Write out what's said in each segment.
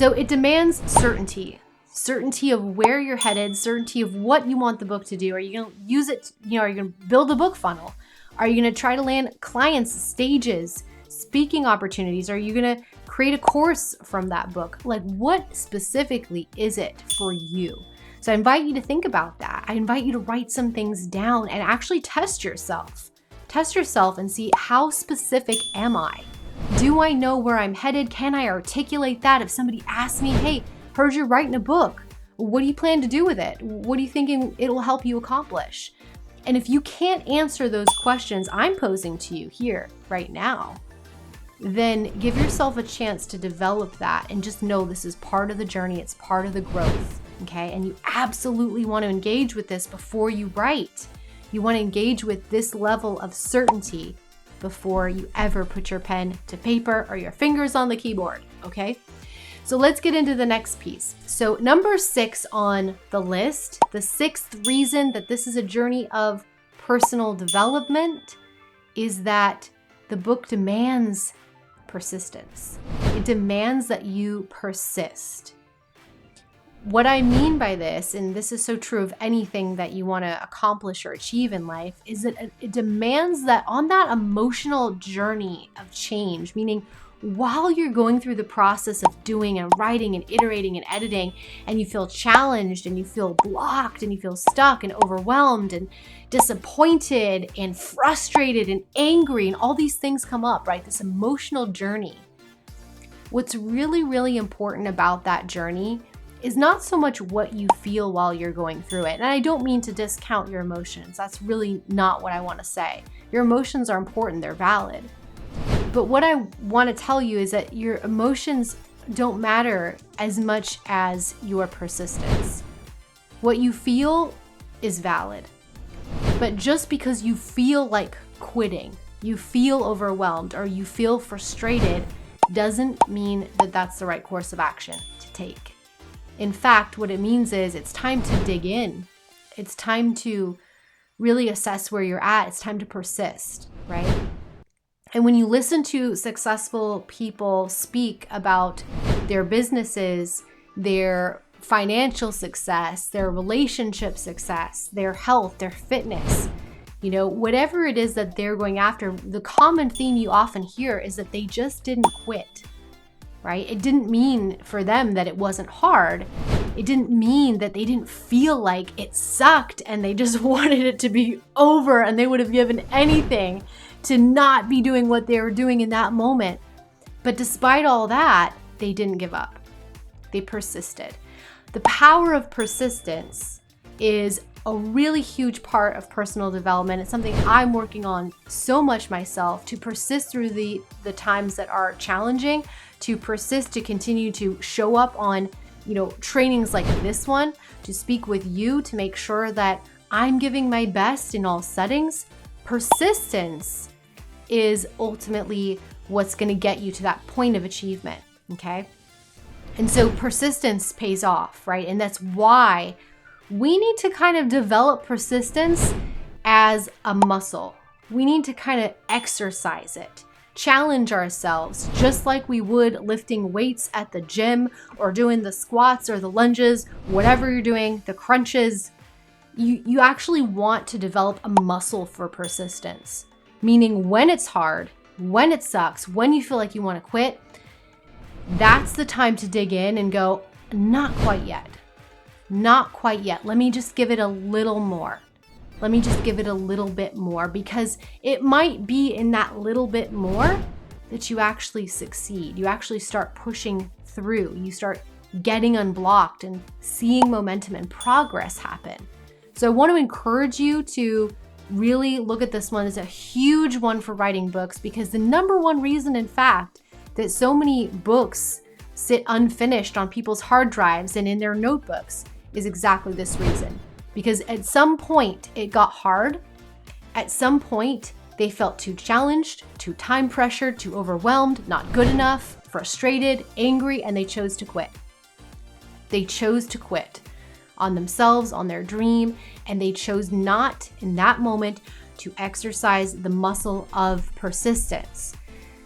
So it demands certainty of where you're headed, certainty of what you want the book to do. Are you going to use it? Are you going to build a book funnel? Are you going to try to land clients, stages, speaking opportunities? Are you going to create a course from that book? Like, what specifically is it for you? So I invite you to think about that. I invite you to write some things down and actually test yourself. Test yourself and see, how specific am I? Do I know where I'm headed? Can I articulate that? If somebody asks me, hey, heard you're writing a book, what do you plan to do with it? What are you thinking it'll help you accomplish? And if you can't answer those questions I'm posing to you here right now, then give yourself a chance to develop that and just know this is part of the journey. It's part of the growth, okay? And you absolutely want to engage with this before you write. You want to engage with this level of certainty before you ever put your pen to paper or your fingers on the keyboard, okay? So let's get into the next piece. So number 6 on the list, the 6th reason that this is a journey of personal development, is that the book demands persistence. It demands that you persist. What I mean by this, and this is so true of anything that you want to accomplish or achieve in life, is that it demands that on that emotional journey of change, meaning while you're going through the process of doing and writing and iterating and editing, and you feel challenged and you feel blocked and you feel stuck and overwhelmed and disappointed and frustrated and angry, and all these things come up, right? This emotional journey. What's really, really important about that journey is not so much what you feel while you're going through it. And I don't mean to discount your emotions. That's really not what I want to say. Your emotions are important, they're valid. But what I want to tell you is that your emotions don't matter as much as your persistence. What you feel is valid. But just because you feel like quitting, you feel overwhelmed, or you feel frustrated, doesn't mean that that's the right course of action to take. In fact, what it means is it's time to dig in. It's time to really assess where you're at. It's time to persist, right? And when you listen to successful people speak about their businesses, their financial success, their relationship success, their health, their fitness, whatever it is that they're going after, the common theme you often hear is that they just didn't quit, right? It didn't mean for them that it wasn't hard. It didn't mean that they didn't feel like it sucked and they just wanted it to be over and they would have given anything to not be doing what they were doing in that moment. But despite all that, they didn't give up. They persisted. The power of persistence is a really huge part of personal development. It's something I'm working on so much myself, to persist through the times that are challenging, to persist, to continue to show up on trainings like this one, to speak with you, to make sure that I'm giving my best in all settings. Persistence is ultimately what's going to get you to that point of achievement, okay? And so persistence pays off, right? And that's why we need to kind of develop persistence as a muscle. We need to kind of exercise it, challenge ourselves, just like we would lifting weights at the gym or doing the squats or the lunges, whatever you're doing, the crunches. You actually want to develop a muscle for persistence, meaning when it's hard, when it sucks, when you feel like you want to quit, that's the time to dig in and go, not quite yet. Not quite yet. Let me just give it a little more. Let me just give it a little bit more, because it might be in that little bit more that you actually succeed. You actually start pushing through. You start getting unblocked and seeing momentum and progress happen. So I want to encourage you to really look at this one as a huge one for writing books, because the number one reason, in fact, that so many books sit unfinished on people's hard drives and in their notebooks is exactly this reason. Because at some point it got hard. At some point they felt too challenged, too time pressured, too overwhelmed, not good enough, frustrated, angry, and they chose to quit. They chose to quit on themselves, on their dream, and they chose not in that moment to exercise the muscle of persistence.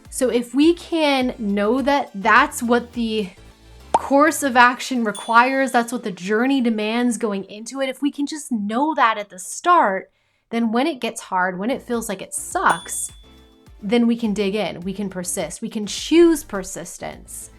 So if we can know that that's what the course of action requires. That's what the journey demands going into it. If we can just know that at the start, then when it gets hard, when it feels like it sucks, then we can dig in, we can persist, we can choose persistence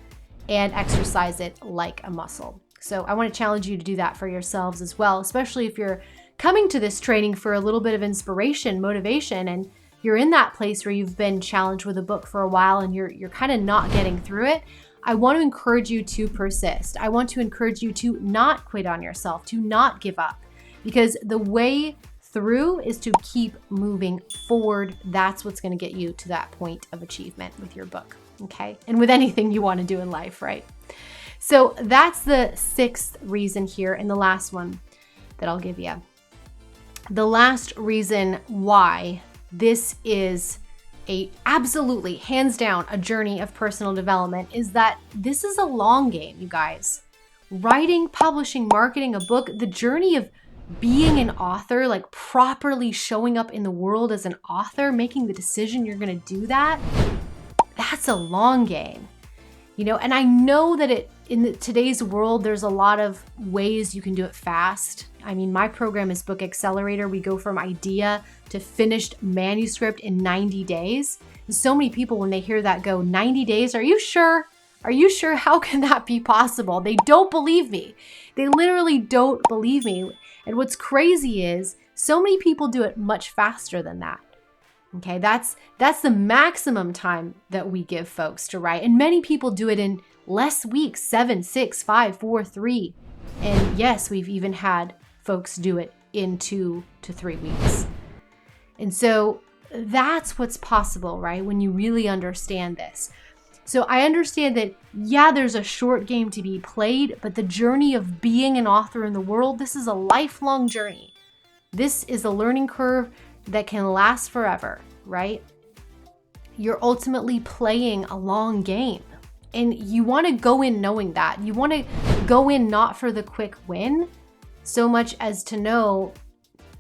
and exercise it like a muscle. So I want to challenge you to do that for yourselves as well, especially if you're coming to this training for a little bit of inspiration, motivation, and you're in that place where you've been challenged with a book for a while and you're kind of not getting through it. I want to encourage you to persist. I want to encourage you to not quit on yourself, to not give up, because the way through is to keep moving forward. That's what's going to get you to that point of achievement with your book, okay? And with anything you want to do in life, right? So that's the 6th reason here, and the last one that I'll give you. The last reason why this is absolutely, hands down, a journey of personal development is that this is a long game, you guys. Writing, publishing, marketing a book, the journey of being an author, like properly showing up in the world as an author, making the decision you're going to do that, that's a long game. And I know that in today's world, there's a lot of ways you can do it fast. I mean, my program is Book Accelerator. We go from idea to finished manuscript in 90 days. And so many people, when they hear that, go, 90 days? Are you sure? Are you sure? How can that be possible? They don't believe me. They literally don't believe me. And what's crazy is so many people do it much faster than that. Okay, that's the maximum time that we give folks to write. And many people do it in less weeks, 7, 6, 5, 4, 3. And yes, we've even had folks do it in 2 to 3 weeks. And so that's what's possible, right? When you really understand this. So I understand that, yeah, there's a short game to be played, but the journey of being an author in the world, this is a lifelong journey. This is a learning curve that can last forever, right? You're ultimately playing a long game, and you want to go in knowing that. You want to go in not for the quick win so much as to know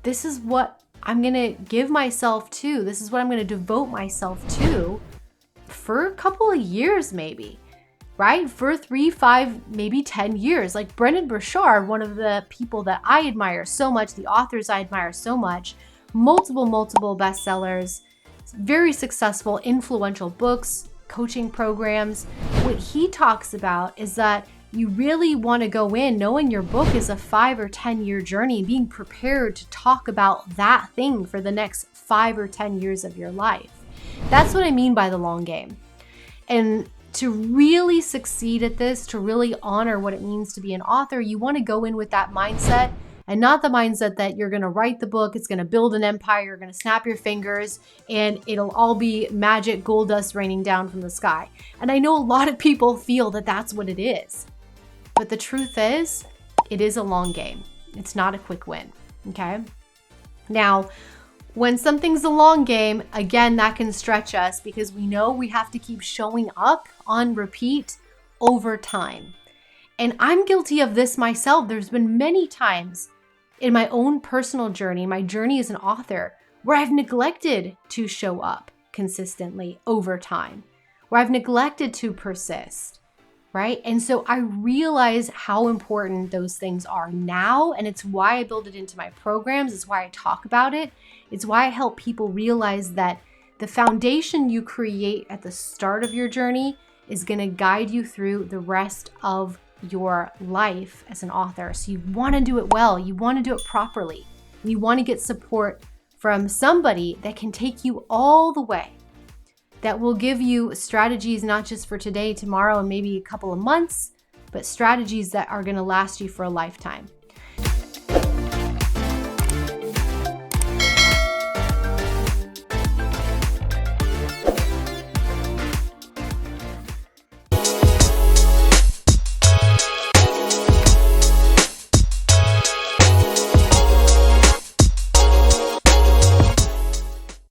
this is what I'm going to give myself to. This is what I'm going to devote myself to for a couple of years, maybe, right? For 3, 5, maybe 10 years. Like Brendon Burchard, one of the people that I admire so much, the authors I admire so much, multiple bestsellers, very successful, influential books, coaching programs. What he talks about is that you really want to go in knowing your book is a 5 or 10 year journey, being prepared to talk about that thing for the next 5 or 10 years of your life. That's what I mean by the long game. And to really succeed at this, to really honor what it means to be an author, you want to go in with that mindset, and not the mindset that you're going to write the book, it's going to build an empire, you're going to snap your fingers, and it'll all be magic gold dust raining down from the sky. And I know a lot of people feel that that's what it is. But the truth is, it is a long game. It's not a quick win, okay? Now, when something's a long game, again, that can stretch us because we know we have to keep showing up on repeat over time. And I'm guilty of this myself. There's been many times in my own personal journey, my journey as an author, where I've neglected to show up consistently over time, where I've neglected to persist, right? And so I realize how important those things are now, and it's why I build it into my programs. It's why I talk about it. It's why I help people realize that the foundation you create at the start of your journey is going to guide you through the rest of your life as an author. So you want to do it well. You want to do it properly. And you want to get support from somebody that can take you all the way, that will give you strategies not just for today, tomorrow, and maybe a couple of months, but strategies that are going to last you for a lifetime.